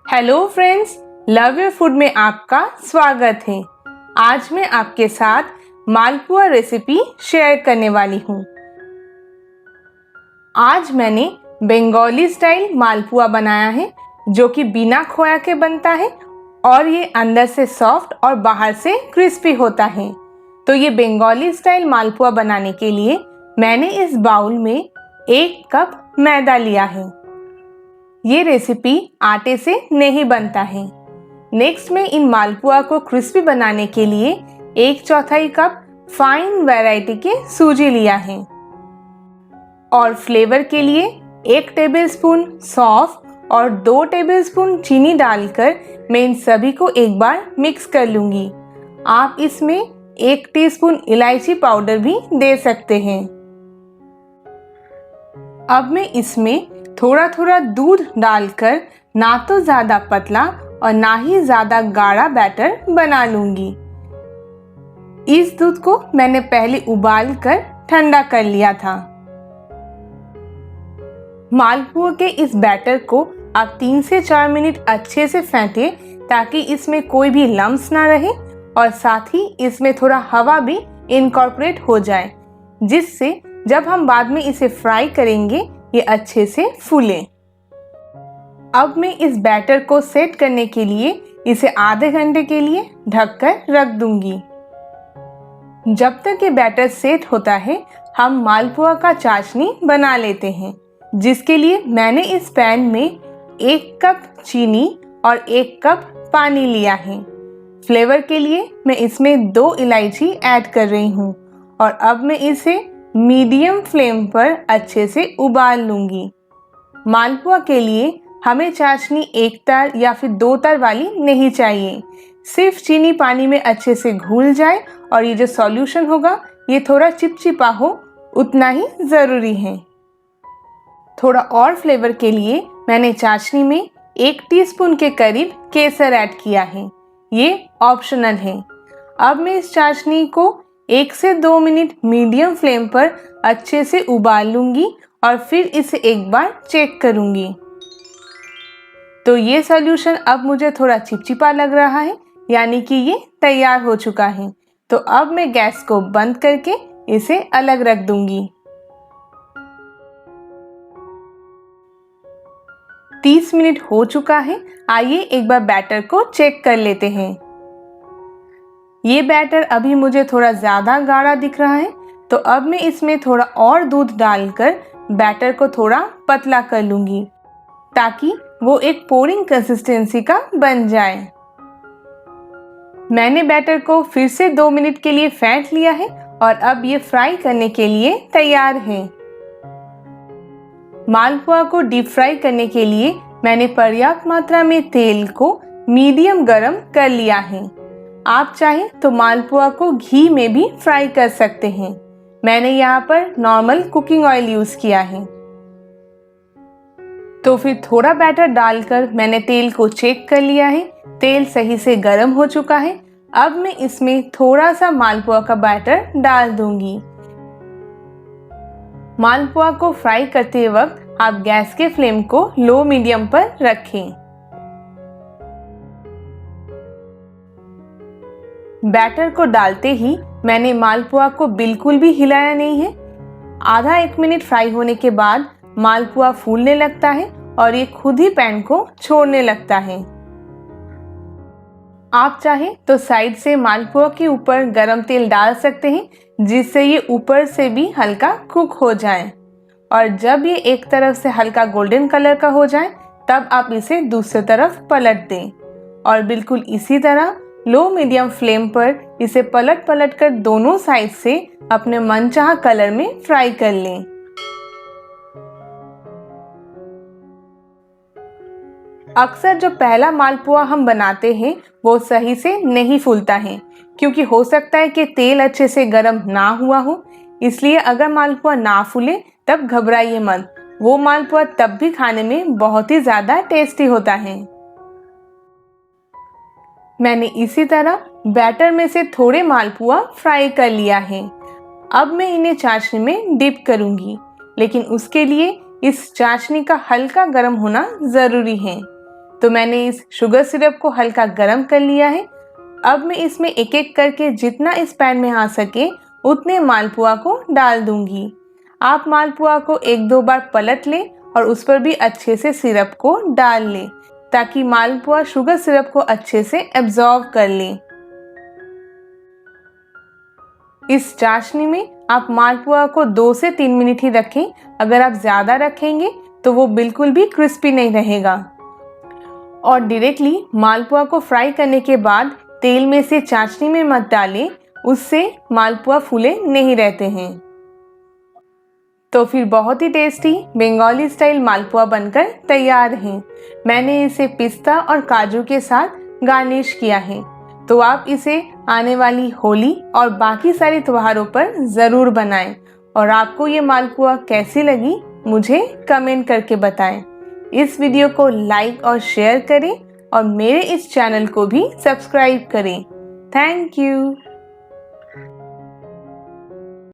Hello friends, love your food में आपका स्वागत है। आज मैं आपके साथ मालपुआ रेसिपी शेयर करने वाली हूँ। आज मैंने बंगाली स्टाइल मालपुआ बनाया है जो कि बिना खोया के बनता है और ये अंदर से सॉफ्ट और बाहर से क्रिस्पी होता है। तो ये बंगाली स्टाइल मालपुआ बनाने के लिए मैंने इस बाउल में 1 कप मैदा लिया है। ये रेसिपी आटे से नहीं बनता है। नेक्स्ट में इन मालपुआ को क्रिस्पी बनाने के लिए 1/4 कप फाइन वैरायटी के सूजी लिया है और फ्लेवर के लिए 1 टेबलस्पून सौंफ और 2 टेबलस्पून चीनी डालकर मैं इन सभी को एक बार मिक्स कर लूंगी। आप इसमें 1 टीस्पून इलायची पाउडर भी दे सकते हैं। अब मैं इसमें थोड़ा थोड़ा दूध डालकर ना तो ज़्यादा पतला और ना ही ज़्यादा गाढ़ा बैटर बना लूंगी। इस दूध को मैंने पहले उबाल कर ठंडा कर लिया था। मालपुआ के इस बैटर को आप 3 से 4 मिनट अच्छे से फेंटें ताकि इसमें कोई भी लम्स ना रहे और साथ ही इसमें थोड़ा हवा भी इनकॉर्पोरेट हो जाए, जिससे जब हम बाद में इसे फ्राई करेंगे ये अच्छे से फूले। अब मैं इस बैटर को सेट करने के लिए इसे आधे घंटे के लिए ढककर रख दूंगी। जब तक ये बैटर सेट होता है हम मालपुआ का चाशनी बना लेते हैं, जिसके लिए मैंने इस पैन में 1 कप चीनी और 1 कप पानी लिया है। फ्लेवर के लिए मैं इसमें 2 इलायची ऐड कर रही हूँ और अब मैं इसे मीडियम फ्लेम पर अच्छे से उबाल लूंगी। मालपुआ के लिए हमें चाशनी 1 तार या फिर 2 तार वाली नहीं चाहिए। सिर्फ चीनी पानी में अच्छे से घुल जाए और ये जो सॉल्यूशन होगा ये थोड़ा चिपचिपा हो, उतना ही ज़रूरी है। थोड़ा और फ्लेवर के लिए मैंने चाशनी में 1 टीस्पून के करीब केसर ऐड किया है। ये ऑप्शनल है। अब मैं इस चाशनी को 1 से 2 मिनट मीडियम फ्लेम पर अच्छे से उबाल लूंगी और फिर इसे एक बार चेक करूंगी। तो ये सॉल्यूशन अब मुझे थोड़ा चिपचिपा लग रहा है, यानी कि ये तैयार हो चुका है। तो अब मैं गैस को बंद करके इसे अलग रख दूंगी। 30 मिनट हो चुका है। आइए एक बार बैटर को चेक कर लेते हैं। ये बैटर अभी मुझे थोड़ा ज़्यादा गाढ़ा दिख रहा है, तो अब मैं इसमें थोड़ा और दूध डालकर बैटर को थोड़ा पतला कर लूँगी ताकि वो एक पोरिंग कंसिस्टेंसी का बन जाए। मैंने बैटर को फिर से 2 मिनट के लिए फेंट लिया है और अब ये फ्राई करने के लिए तैयार है। मालपुआ को डीप फ्राई करने के लिए मैंने पर्याप्त मात्रा में तेल को मीडियम गरम कर लिया है। आप चाहें तो मालपुआ को घी में भी फ्राई कर सकते हैं। मैंने यहाँ पर नॉर्मल कुकिंग ऑयल यूज़ किया है। तो फिर थोड़ा बैटर डालकर मैंने तेल को चेक कर लिया है। तेल सही से गर्म हो चुका है। अब मैं इसमें थोड़ा सा मालपुआ का बैटर डाल दूंगी। मालपुआ को फ्राई करते वक्त आप गैस के फ्लेम को लो मीडियम पर रखें। बैटर को डालते ही मैंने मालपुआ को बिल्कुल भी हिलाया नहीं है। आधा 1 मिनट फ्राई होने के बाद मालपुआ फूलने लगता है और ये खुद ही पैन को छोड़ने लगता है। आप चाहें तो साइड से मालपुआ के ऊपर गरम तेल डाल सकते हैं, जिससे ये ऊपर से भी हल्का कुक हो जाए। और जब ये एक तरफ से हल्का गोल्डन कलर का हो जाए तब आप इसे दूसरी तरफ पलट दें और बिल्कुल इसी तरह लो मीडियम फ्लेम पर इसे पलट पलट कर दोनों साइड से अपने मनचाहा कलर में फ्राई कर लें। अक्सर जो पहला मालपुआ हम बनाते हैं वो सही से नहीं फूलता है, क्योंकि हो सकता है कि तेल अच्छे से गर्म ना हुआ हो। इसलिए अगर मालपुआ ना फूले तब घबराइए मत, वो मालपुआ तब भी खाने में बहुत ही ज़्यादा टेस्टी होता है। मैंने इसी तरह बैटर में से थोड़े मालपुआ फ्राई कर लिया है। अब मैं इन्हें चाशनी में डिप करूंगी, लेकिन उसके लिए इस चाशनी का हल्का गर्म होना ज़रूरी है। तो मैंने इस शुगर सिरप को हल्का गर्म कर लिया है। अब मैं इसमें एक एक करके जितना इस पैन में आ सके उतने मालपुआ को डाल दूंगी। आप मालपुआ को एक दो बार पलट लें और उस पर भी अच्छे से सिरप को डाल लें ताकि मालपुआ शुगर सिरप को अच्छे से एब्जॉर्ब कर लें। इस चाशनी में आप मालपुआ को 2 से 3 मिनट ही रखें। अगर आप ज़्यादा रखेंगे तो वो बिल्कुल भी क्रिस्पी नहीं रहेगा। और डायरेक्टली मालपुआ को फ्राई करने के बाद तेल में से चाशनी में मत डालें, उससे मालपुआ फूले नहीं रहते हैं। तो फिर बहुत ही टेस्टी बंगाली स्टाइल मालपुआ बनकर तैयार है। मैंने इसे पिस्ता और काजू के साथ गार्निश किया है। तो आप इसे आने वाली होली और बाकी सारे त्योहारों पर ज़रूर बनाएं और आपको ये मालपुआ कैसी लगी मुझे कमेंट करके बताएं। इस वीडियो को लाइक और शेयर करें और मेरे इस चैनल को भी सब्सक्राइब करें। Thank you.